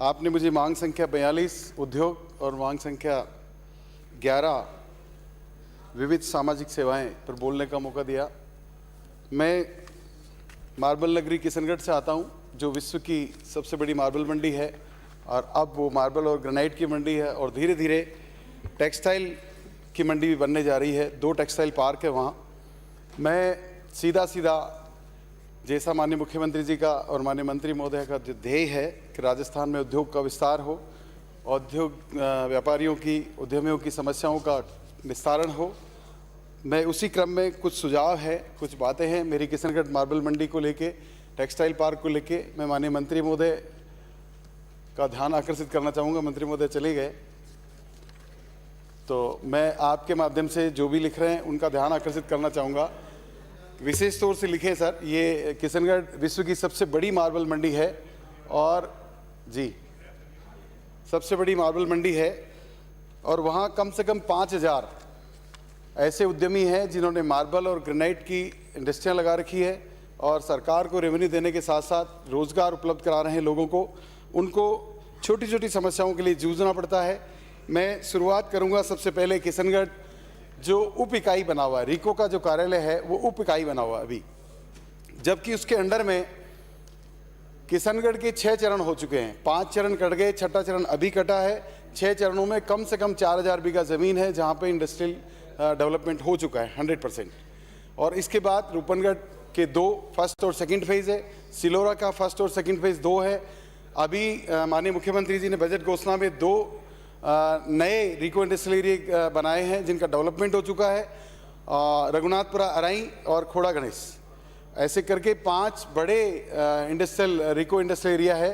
आपने मुझे मांग संख्या 42 उद्योग और मांग संख्या 11 विविध सामाजिक सेवाएं पर बोलने का मौका दिया। मैं मार्बल नगरी किशनगढ़ से आता हूं, जो विश्व की सबसे बड़ी मार्बल मंडी है और अब वो मार्बल और ग्रेनाइट की मंडी है और धीरे धीरे टेक्सटाइल की मंडी भी बनने जा रही है। 2 टेक्सटाइल पार्क है वहाँ। मैं सीधा जैसा माननीय मुख्यमंत्री जी का और माननीय मंत्री महोदय का जो ध्येय है कि राजस्थान में उद्योग का विस्तार हो, उद्योग व्यापारियों की, उद्यमियों की समस्याओं का निस्तारण हो, मैं उसी क्रम में कुछ सुझाव है, कुछ बातें हैं मेरी किशनगढ़ मार्बल मंडी को लेके, टेक्सटाइल पार्क को लेके मैं माननीय मंत्री महोदय का ध्यान आकर्षित करना चाहूँगा। मंत्री महोदय चले गए, तो मैं आपके माध्यम से जो भी लिख रहे हैं उनका ध्यान आकर्षित करना चाहूँगा। विशेष तौर से लिखें सर, ये किशनगढ़ विश्व की सबसे बड़ी मार्बल मंडी है और जी सबसे बड़ी मार्बल मंडी है और वहाँ कम से कम 5000 ऐसे उद्यमी हैं जिन्होंने मार्बल और ग्रेनाइट की इंडस्ट्रियाँ लगा रखी है और सरकार को रेवेन्यू देने के साथ साथ रोज़गार उपलब्ध करा रहे हैं लोगों को। उनको छोटी छोटी समस्याओं के लिए जूझना पड़ता है। मैं शुरुआत करूँगा सबसे पहले किशनगढ़ जो उप इकाई बना हुआ है, रिको का जो कार्यालय है वो उप इकाई बना हुआ है अभी, जबकि उसके अंडर में किशनगढ़ के 6 चरण हो चुके हैं। 5 चरण कट गए, 6ठा चरण अभी कटा है। 6 चरणों में कम से कम 4000 बीघा ज़मीन है जहाँ पे इंडस्ट्रियल डेवलपमेंट हो चुका है 100%। और इसके बाद रूपनगढ़ के 2 फर्स्ट और सेकंड फेज़ है, सिलोरा का फर्स्ट और सेकंड फेज़ 2 है। अभी माननीय मुख्यमंत्री जी ने बजट घोषणा में 2 नए रिको इंडस्ट्रियल एरिया बनाए हैं जिनका डेवलपमेंट हो चुका है, रघुनाथपुरा अराई और खोड़ा गणेश, ऐसे करके 5 बड़े रिको इंडस्ट्रियल एरिया है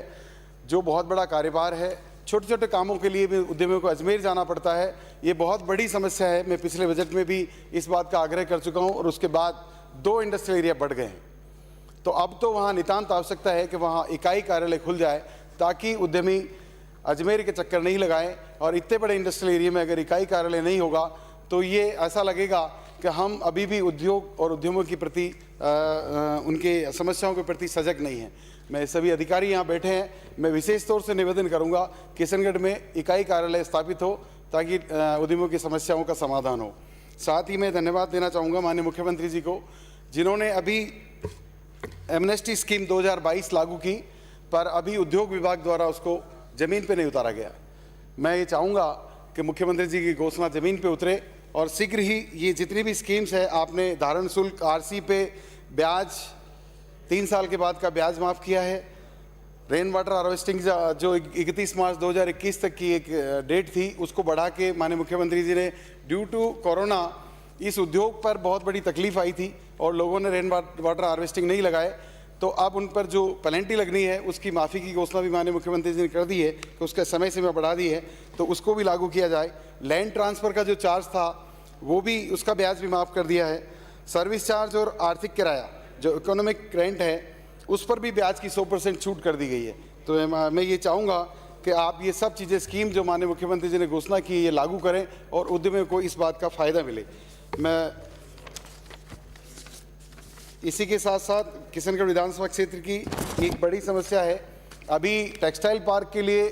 जो बहुत बड़ा कारोबार है। छोटे छोटे कामों के लिए भी उद्यमियों को अजमेर जाना पड़ता है, ये बहुत बड़ी समस्या है। मैं पिछले बजट में भी इस बात का आग्रह कर चुका हूँ और उसके बाद 2 इंडस्ट्रियल एरिया बढ़ गए हैं। तो अब तो वहाँ नितांत आवश्यकता है कि वहाँ इकाई कार्यालय खुल जाए ताकि उद्यमी अजमेर के चक्कर नहीं लगाएं। और इतने बड़े इंडस्ट्रियल एरिया में अगर इकाई कार्यालय नहीं होगा तो ये ऐसा लगेगा कि हम अभी भी उद्योग और उद्यमों के प्रति उनके समस्याओं के प्रति सजग नहीं हैं। मैं सभी अधिकारी यहाँ बैठे हैं, मैं विशेष तौर से निवेदन करूँगा किशनगढ़ में इकाई कार्यालय स्थापित हो ताकि उद्यमियों की समस्याओं का समाधान हो। साथ ही मैं धन्यवाद देना चाहूँगा माननीय मुख्यमंत्री जी को, जिन्होंने अभी एमनेस्टी स्कीम 2022 लागू की, पर अभी उद्योग विभाग द्वारा उसको ज़मीन पे नहीं उतारा गया। मैं ये चाहूँगा कि मुख्यमंत्री जी की घोषणा ज़मीन पे उतरे और शीघ्र ही ये जितनी भी स्कीम्स है, आपने धारण शुल्क आरसी पे ब्याज 3 साल के बाद का ब्याज माफ़ किया है। रेन वाटर हार्वेस्टिंग जो 31 मार्च 2021 तक की एक डेट थी उसको बढ़ा के माननीय मुख्यमंत्री जी ने, ड्यू टू कोरोना इस उद्योग पर बहुत बड़ी तकलीफ आई थी और लोगों ने रेन वाटर हार्वेस्टिंग नहीं लगाए, तो अब उन पर जो पेनल्टी लगनी है उसकी माफ़ी की घोषणा भी माननीय मुख्यमंत्री जी ने कर दी है कि उसका समय सीमा बढ़ा दी है, तो उसको भी लागू किया जाए। लैंड ट्रांसफ़र का जो चार्ज था वो भी, उसका ब्याज भी माफ़ कर दिया है। सर्विस चार्ज और आर्थिक किराया जो इकोनॉमिक रेंट है उस पर भी ब्याज की 100% छूट कर दी गई है। तो मैं ये चाहूँगा कि आप ये सब चीज़ें, स्कीम जो माननीय मुख्यमंत्री जी ने घोषणा की, ये लागू करें और उद्यमियों को इस बात का फ़ायदा मिले। मैं इसी के साथ साथ किशनगढ़ विधानसभा क्षेत्र की एक बड़ी समस्या है, अभी टेक्सटाइल पार्क के लिए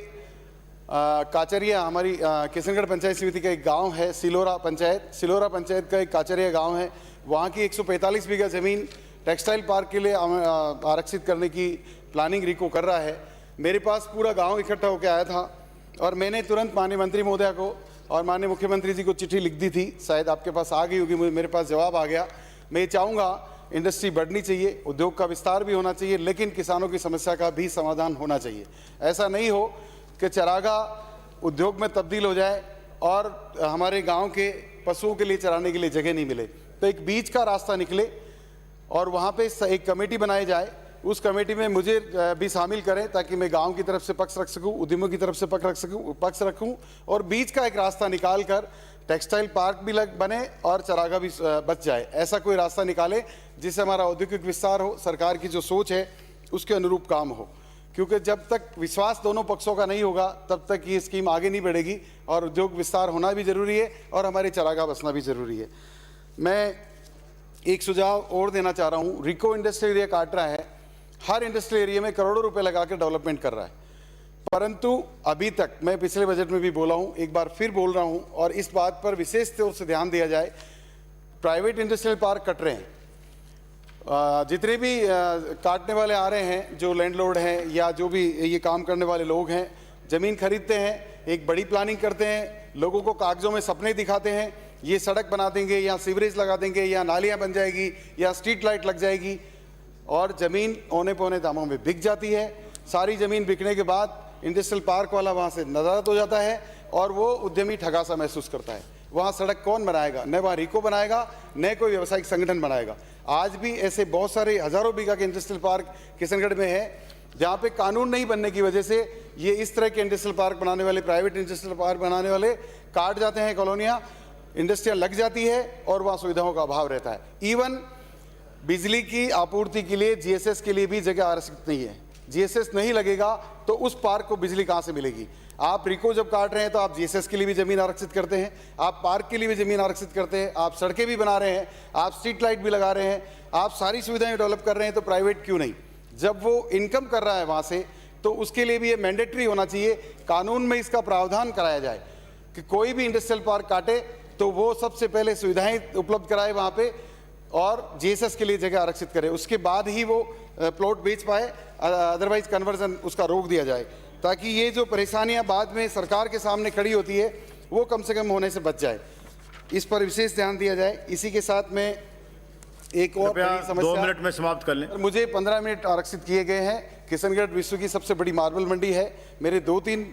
काचरिया, हमारी किशनगढ़ पंचायत समिति का एक गांव है सिलोरा पंचायत का एक काचरिया गांव है, वहां की 145 बीघा ज़मीन टेक्सटाइल पार्क के लिए आरक्षित करने की प्लानिंग रिको कर रहा है। मेरे पास पूरा गांव इकट्ठा होकर आया था और मैंने तुरंत माननीय मंत्री महोदया को और माननीय मुख्यमंत्री जी को चिट्ठी लिख दी थी, शायद आपके पास आ गई होगी, मेरे पास जवाब आ गया। मैं ये चाहूँगा इंडस्ट्री बढ़नी चाहिए, उद्योग का विस्तार भी होना चाहिए, लेकिन किसानों की समस्या का भी समाधान होना चाहिए। ऐसा नहीं हो कि चरागाह उद्योग में तब्दील हो जाए और हमारे गांव के पशुओं के लिए चराने के लिए जगह नहीं मिले। तो एक बीच का रास्ता निकले और वहाँ पे एक कमेटी बनाई जाए, उस कमेटी में मुझे भी शामिल करें ताकि मैं गांव की तरफ से पक्ष रख सकूं, उद्यमियों की तरफ से पक्ष रखूं और बीच का एक रास्ता निकाल कर टेक्सटाइल पार्क भी बने और चरागाह भी बच जाए। ऐसा कोई रास्ता निकाले जिससे हमारा औद्योगिक विस्तार हो, सरकार की जो सोच है उसके अनुरूप काम हो, क्योंकि जब तक विश्वास दोनों पक्षों का नहीं होगा तब तक ये स्कीम आगे नहीं बढ़ेगी और उद्योग विस्तार होना भी ज़रूरी है और हमारे चरागाह बसना भी ज़रूरी है। मैं एक सुझाव और देना चाह रहा हूँ, रिको इंडस्ट्रियल एरिया काट रहा है, हर इंडस्ट्रियल एरिया में करोड़ों रुपए लगा कर डेवलपमेंट कर रहा है। परंतु अभी तक मैं पिछले बजट में भी बोला हूं, एक बार फिर बोल रहा हूं, और इस बात पर विशेष तौर से ध्यान दिया जाए, प्राइवेट इंडस्ट्रियल पार्क कट रहे हैं। जितने भी काटने वाले आ रहे हैं, जो लैंडलॉर्ड हैं या जो भी ये काम करने वाले लोग हैं, ज़मीन खरीदते हैं, एक बड़ी प्लानिंग करते हैं, लोगों को कागजों में सपने दिखाते हैं, ये सड़क बना देंगे या सीवरेज लगा देंगे या नालियाँ बन जाएगी या स्ट्रीट लाइट लग जाएगी, और ज़मीन औने पौने दामों में बिक जाती है। सारी ज़मीन बिकने के बाद इंडस्ट्रियल पार्क वाला वहाँ से नदारद हो जाता है और वो उद्यमी ठगा सा महसूस करता है। वहाँ सड़क कौन बनाएगा? न वहाँ रिको बनाएगा, न कोई व्यावसायिक संगठन बनाएगा। आज भी ऐसे बहुत सारे हजारों बीघा के इंडस्ट्रियल पार्क किशनगढ़ में है, जहाँ पे कानून नहीं बनने की वजह से ये इस तरह के इंडस्ट्रियल पार्क बनाने वाले, प्राइवेट इंडस्ट्रियल पार्क बनाने वाले काट जाते हैं कॉलोनियाँ, इंडस्ट्रियाँ लग जाती है और वहाँ सुविधाओं का अभाव रहता है। इवन बिजली की आपूर्ति के लिए जीएसएस के लिए भी जगह आरक्षित नहीं है। जीएसएस नहीं लगेगा तो उस पार्क को बिजली कहाँ से मिलेगी? आप रिको जब काट रहे हैं तो आप जीएसएस के लिए भी ज़मीन आरक्षित करते हैं, आप पार्क के लिए भी ज़मीन आरक्षित करते हैं, आप सड़कें भी बना रहे हैं, आप स्ट्रीट लाइट भी लगा रहे हैं, आप सारी सुविधाएं डेवलप कर रहे हैं, तो प्राइवेट क्यों नहीं? जब वो इनकम कर रहा है वहाँ से, तो उसके लिए भी ये मैंडेटरी होना चाहिए, कानून में इसका प्रावधान कराया जाए कि कोई भी इंडस्ट्रियल पार्क काटे तो वो सबसे पहले सुविधाएँ उपलब्ध कराए वहाँ पर और जीएसएस के लिए जगह आरक्षित करे, उसके बाद ही वो प्लॉट बेच पाए, अदरवाइज कन्वर्जन उसका रोक दिया जाए, ताकि ये जो परेशानियां बाद में सरकार के सामने खड़ी होती है वो कम से कम होने से बच जाए। इस पर विशेष ध्यान दिया जाए। इसी के साथ में एक और बड़ी समस्या, 2 मिनट में समाप्त कर लें। मुझे 15 मिनट आरक्षित किए गए हैं। किशनगढ़ विश्व की सबसे बड़ी मार्बल मंडी है। मेरे 2-3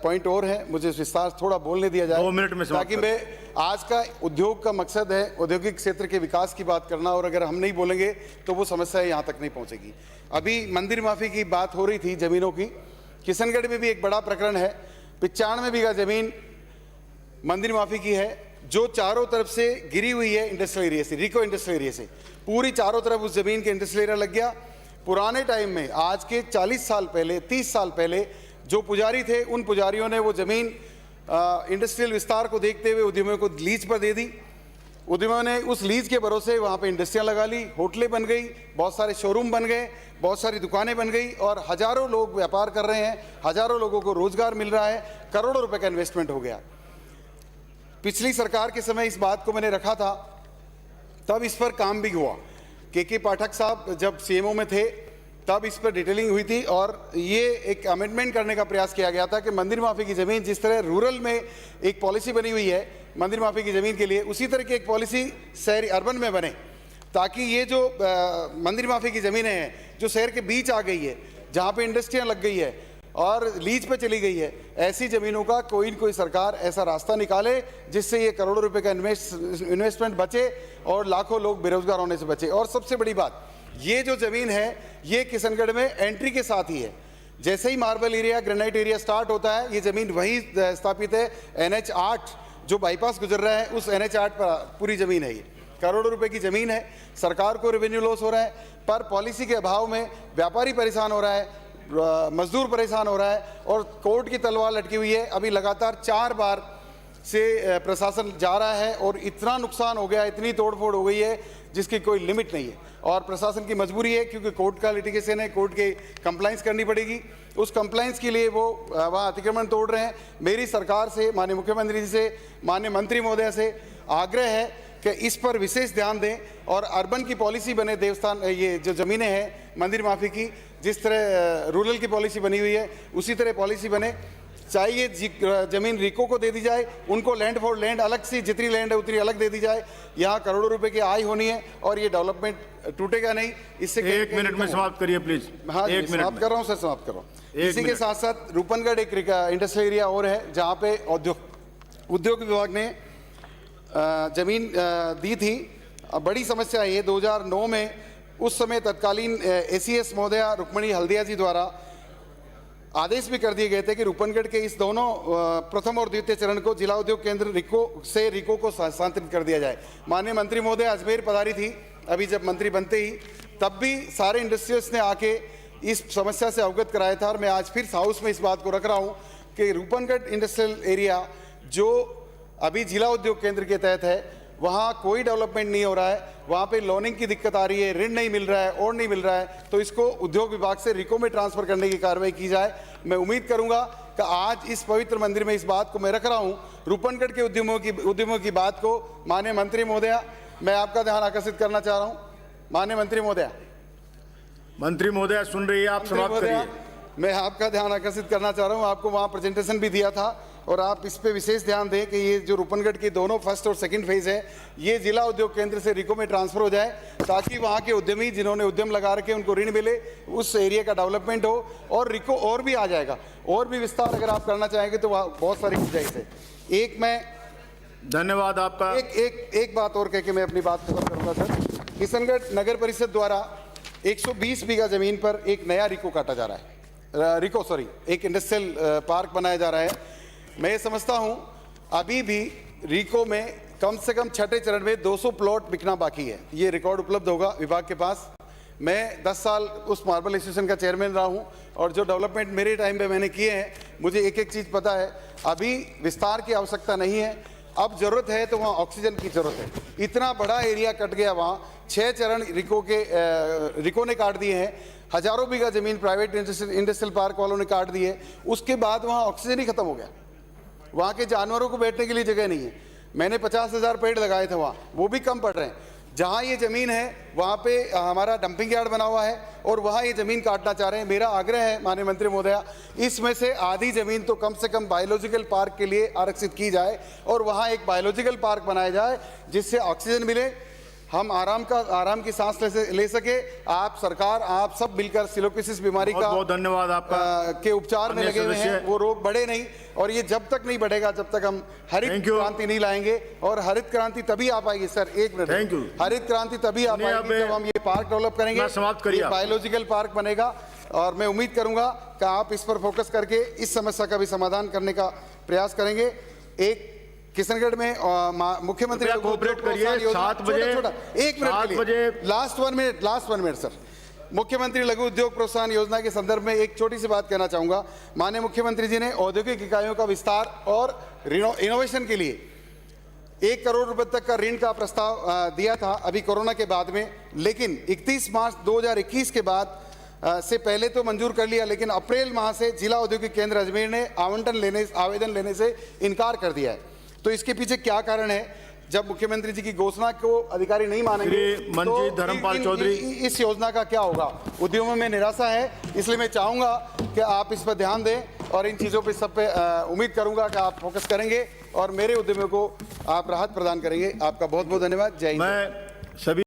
पॉइंट और हैं, मुझे विस्तार थोड़ा बोलने दिया जाए 2 मिनट में ताकि मैं, आज का उद्योग का मकसद है औद्योगिक क्षेत्र के विकास की बात करना, और अगर हम नहीं बोलेंगे तो वो समस्या यहाँ तक नहीं पहुँचेगी। अभी मंदिर माफी की बात हो रही थी ज़मीनों की, किशनगढ़ में भी एक बड़ा प्रकरण है। 95 बीघा ज़मीन मंदिर माफी की है, जो चारों तरफ से गिरी हुई है इंडस्ट्रियल एरिया से, रिको इंडस्ट्रियल एरिया से, पूरी चारों तरफ उस ज़मीन के इंडस्ट्रियल एरिया लग गया। पुराने टाइम में, आज के 40 साल पहले, 30 साल पहले जो पुजारी थे, उन पुजारियों ने वो ज़मीन इंडस्ट्रियल विस्तार को देखते हुए उद्यमियों को लीज पर दे दी। उद्यमियों ने उस लीज के भरोसे वहाँ पे इंडस्ट्रियाँ लगा ली, होटलें बन गई, बहुत सारे शोरूम बन गए, बहुत सारी दुकानें बन गई और हज़ारों लोग व्यापार कर रहे हैं, हज़ारों लोगों को रोजगार मिल रहा है, करोड़ों रुपए का इन्वेस्टमेंट हो गया। पिछली सरकार के समय इस बात को मैंने रखा था, तब इस पर काम भी हुआ। के पाठक साहब जब सीएमओ में थे तब इस पर डिटेलिंग हुई थी और ये एक अमेंडमेंट करने का प्रयास किया गया था कि मंदिर माफी की ज़मीन, जिस तरह रूरल में एक पॉलिसी बनी हुई है मंदिर माफी की ज़मीन के लिए, उसी तरह की एक पॉलिसी शहरी अर्बन में बने, ताकि ये जो मंदिर माफी की ज़मीनें हैं जो शहर के बीच आ गई है, जहाँ पे इंडस्ट्रियाँ लग गई है और लीज पे चली गई है, ऐसी ज़मीनों का कोई न कोई सरकार ऐसा रास्ता निकाले जिससे ये करोड़ों रुपए का इन्वेस्टमेंट बचे और लाखों लोग बेरोजगार होने से बचे। और सबसे बड़ी बात, ये जो ज़मीन है ये किशनगढ़ में एंट्री के साथ ही है। जैसे ही marble area, granite area start होता है, ये ज़मीन वहीं स्थापित है। NH 8 जो बाईपास गुजर रहा है, उस NH 8 पर पूरी ज़मीन है। ये करोड़ों रुपए की ज़मीन है। सरकार को रेवेन्यू लॉस हो रहा है, पर पॉलिसी के अभाव में व्यापारी परेशान हो रहा है, मजदूर परेशान हो रहा है और कोर्ट की तलवार लटकी हुई है। अभी लगातार 4 बार से प्रशासन जा रहा है और इतना नुकसान हो गया, इतनी तोड़फोड़ हो गई है जिसकी कोई लिमिट नहीं है और प्रशासन की मजबूरी है, क्योंकि कोर्ट का लिटिगेशन है, कोर्ट के कंप्लाइंस करनी पड़ेगी। उस कंप्लाइंस के लिए वो वहाँ अतिक्रमण तोड़ रहे हैं। मेरी सरकार से, माननीय मुख्यमंत्री जी से, माननीय मंत्री महोदय से आग्रह है कि इस पर विशेष ध्यान दें और अर्बन की पॉलिसी बने। देवस्थान, ये जो ज़मीनें हैं मंदिर माफी की, जिस तरह रूरल की पॉलिसी बनी हुई है उसी तरह पॉलिसी बने। चाहिए ज़मीन रिको को दे दी जाए, उनको लैंड फॉर लैंड अलग से, जितनी लैंड है उतनी अलग दे दी जाए। यहाँ करोड़ों रुपए की आय होनी है और ये डेवलपमेंट टूटेगा नहीं। इससे 1 मिनट में समाप्त करिए प्लीज। हाँ, समाप्त कर रहा हूँ सर, समाप्त कर रहा हूँ। इसी के साथ साथ रूपनगढ़ एक इंडस्ट्रियल एरिया और है जहाँ पे उद्योग विभाग ने जमीन दी थी। बड़ी समस्या है ये, 2009 में उस समय तत्कालीन ACS महोदया रुक्मणी हल्दिया जी द्वारा आदेश भी कर दिए गए थे कि रूपनगढ़ के इस दोनों प्रथम और द्वितीय चरण को जिला उद्योग केंद्र रिको को स्थानांतरित कर दिया जाए। माननीय मंत्री महोदय अजमेर पधारी थी अभी जब मंत्री बनते ही, तब भी सारे इंडस्ट्रियल्स ने आके इस समस्या से अवगत कराया था और मैं आज फिर हाउस में इस बात को रख रहा हूँ कि रूपनगढ़ इंडस्ट्रियल एरिया जो अभी जिला उद्योग केंद्र के तहत है, वहाँ कोई डेवलपमेंट नहीं हो रहा है, वहाँ पे लोनिंग की दिक्कत आ रही है, ऋण नहीं मिल रहा है और नहीं मिल रहा है, तो इसको उद्योग विभाग से रिको में ट्रांसफर करने की कार्रवाई की जाए मैं उम्मीद करूंगा कि आज इस पवित्र मंदिर में इस बात को मैं रख रहा हूं, रूपनगढ़ के उद्यमों की बात को माननीय मंत्री महोदय, मैं आपका ध्यान आकर्षित करना चाह रहा हूं। माननीय मंत्री महोदय, सुन रही है, आप समाप्त करिए। मैं आपका ध्यान आकर्षित करना चाह रहा हूं, आपको वहां प्रेजेंटेशन भी दिया था और आप इस पे विशेष ध्यान दें कि ये जो रूपनगढ़ के दोनों फर्स्ट और सेकंड फेज है, ये जिला उद्योग केंद्र से रिको में ट्रांसफर हो जाए, ताकि वहाँ के उद्यमी जिन्होंने उद्यम लगा रखे उनको ऋण मिले, उस एरिया का डेवलपमेंट हो और रिको और भी आ जाएगा। और भी विस्तार अगर आप करना चाहेंगे तो वहाँ बहुत सारी गुंजाइश है। एक मैं धन्यवाद आपका। एक बात और कह के मैं अपनी बात खत्म करूँगा सर। किशनगढ़ नगर परिषद द्वारा 120 बीघा जमीन पर एक नया रिको काटा जा रहा है, एक इंडस्ट्रियल पार्क बनाया जा रहा है। मैं ये समझता हूं अभी भी रिको में कम से कम छठे चरण में 200 प्लॉट बिकना बाकी है। ये रिकॉर्ड उपलब्ध होगा विभाग के पास। मैं 10 साल उस मार्बल एसोसिएशन का चेयरमैन रहा हूं और जो डेवलपमेंट मेरे टाइम पे मैंने किए हैं, मुझे एक एक चीज़ पता है। अभी विस्तार की आवश्यकता नहीं है, अब जरूरत है तो वहाँ ऑक्सीजन की जरूरत है। इतना बड़ा एरिया कट गया, वहाँ 6 चरण रिको ने काट दिए हैं, हजारों बीघा जमीन प्राइवेट इंडस्ट्रियल पार्क वालों ने काट दी है। उसके बाद वहाँ ऑक्सीजन ही खत्म हो गया, वहाँ के जानवरों को बैठने के लिए जगह नहीं है। मैंने 50,000 पेड़ लगाए थे वहाँ, वो भी कम पड़ रहे हैं। जहाँ ये ज़मीन है वहाँ पे हमारा डंपिंग यार्ड बना हुआ है और वहाँ ये ज़मीन काटना चाह रहे हैं। मेरा आग्रह है माननीय मंत्री महोदया, इसमें से आधी ज़मीन तो कम से कम बायोलॉजिकल पार्क के लिए आरक्षित की जाए और वहाँ एक बायोलॉजिकल पार्क बनाया जाए, जिससे ऑक्सीजन मिले, हम आराम की सांस ले सके। आप सरकार, आप सब मिलकर सिलोकिसिस बीमारी का बहुत धन्यवाद आपका के उपचार में लगे हुए हैं, वो रोग बढ़े नहीं। और ये जब तक नहीं बढ़ेगा जब तक हम हरित क्रांति नहीं लाएंगे। और हरित क्रांति तभी आ पाएगी सर, एक मिनट, थैंक यू। हरित क्रांति तभी आ पाएगी जब हम ये पार्क डेवलप करेंगे, समाप्त करिए, बायोलॉजिकल पार्क बनेगा। और मैं उम्मीद करूंगा कि आप इस पर फोकस करके इस समस्या का भी समाधान करने का प्रयास करेंगे। एक किशनगढ़ में मुख्यमंत्री कोऑपरेट करिए, 7 बजे, एक minute, last one minute sir. मुख्यमंत्री लघु उद्योग प्रोत्साहन योजना के संदर्भ में एक छोटी सी बात कहना चाहूंगा। माननीय मुख्यमंत्री जी ने औद्योगिक इकाइयों का विस्तार और इनोवेशन के लिए 1 करोड़ रुपए तक का ऋण का प्रस्ताव दिया था अभी कोरोना के बाद में, लेकिन 31 मार्च 2021 के बाद से पहले तो मंजूर कर लिया, लेकिन अप्रैल माह से जिला औद्योगिक केंद्र अजमेर ने आवेदन लेने से इनकार कर दिया है। तो इसके पीछे क्या कारण है? जब मुख्यमंत्री जी की घोषणा को अधिकारी नहीं मानेंगे मंजीत धर्मपाल चौधरी, इस योजना का क्या होगा? उद्यमों में निराशा है, इसलिए मैं चाहूंगा कि आप इस पर ध्यान दें और इन चीज़ों पे सब पे उम्मीद करूंगा कि आप फोकस करेंगे और मेरे उद्यमियों को आप राहत प्रदान करेंगे। आपका बहुत बहुत धन्यवाद। जय हिंद। मैं सभी